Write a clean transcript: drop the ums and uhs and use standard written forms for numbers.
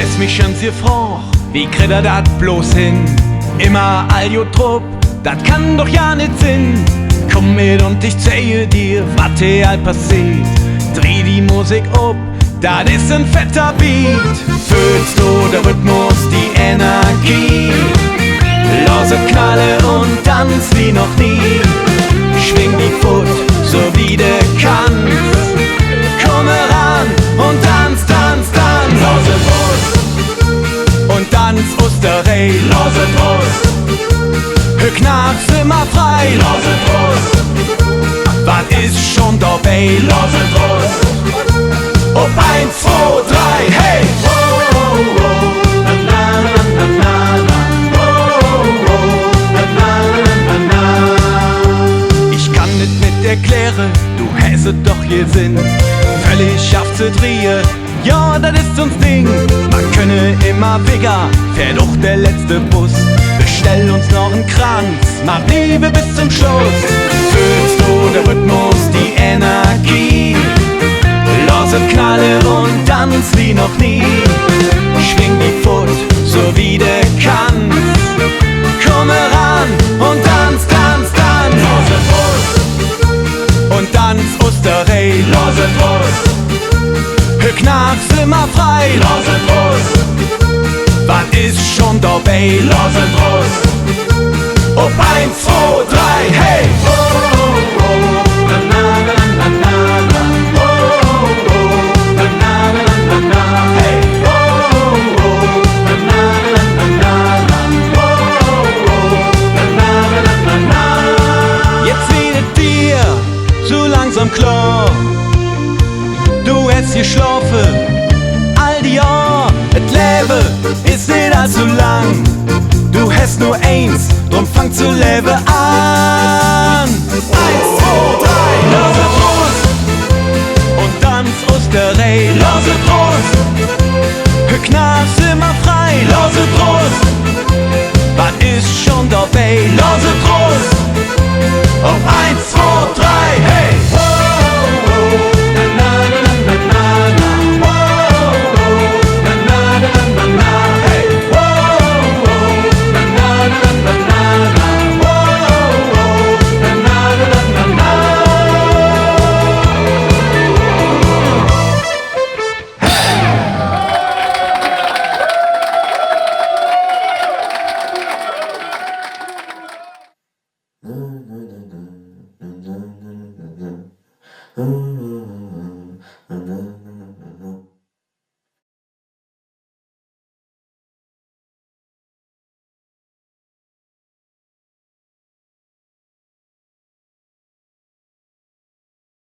es mich schon sehr froh, wie kriegt er dat bloß hin? Immer all jo Trupp, dat kann doch ja nicht sinn. Komm mit und ich zeige dir, wat hier all passiert. Dreh die Musik up, dat ist ein fetter Beat. Fühlst du der Rhythmus, die Energie? Lass es knallen und tanz wie noch nie. Schwing die Foot, so wie du kannst. Komm heran und tanz, tanz, tanz. Lass es los und tanz Osterei. Lass es los, hör Knarks immer frei. Lass es los, was ist schon dabei? Lass es los, ob 1, 2, 3, hey! Oh, oh, oh. Na, na, na, na, na. Erkläre, du hässet doch hier Sinn. Völlig auf zu drehen, ja, das ist uns Ding. Man könne immer bigger, fährt doch der letzte Bus. Bestell uns noch einen Kranz, mach Liebe bis zum Schluss. Fühlst du der Rhythmus, die Energie? Lass es knallen und tanz wie noch nie. Schwing die Foot, so wie du kannst. Komm heran und tanz, tanz, tanz. Lass es los und tanz Osterei. Lass es los, hör Knarks immer frei. Lass es los, was ist schon dabei? Lass es los, ob 1, 2, 3, hey! Oh, oh, oh, na, na, na, na, na. Oh, oh, oh, na, na, na, na, na. Hey! Oh, oh, oh, na, na, na, na, na. Oh, oh, oh, na, na, na, na, na. Jetzt redet dir so langsam klar, du hättest geschlafen, all die Jahre, et Leben ist nicht allzu lang. Du hast nur eins, drum fang zu leben an. 1, 2, 3, lass es los und tanz Osterei. Lass es los, hör Knarks immer frei. Lass es los, was ist schon dabei? Lass es los, auf 1, 2, 3, hey! Oh, oh, oh, na, na, na, na, na, na. Oh, oh, na, na, na, na, na, hey! Oh, oh, na, na, na, na, na, na. Oh, oh, na, na, na, na, na, Mm-hmm.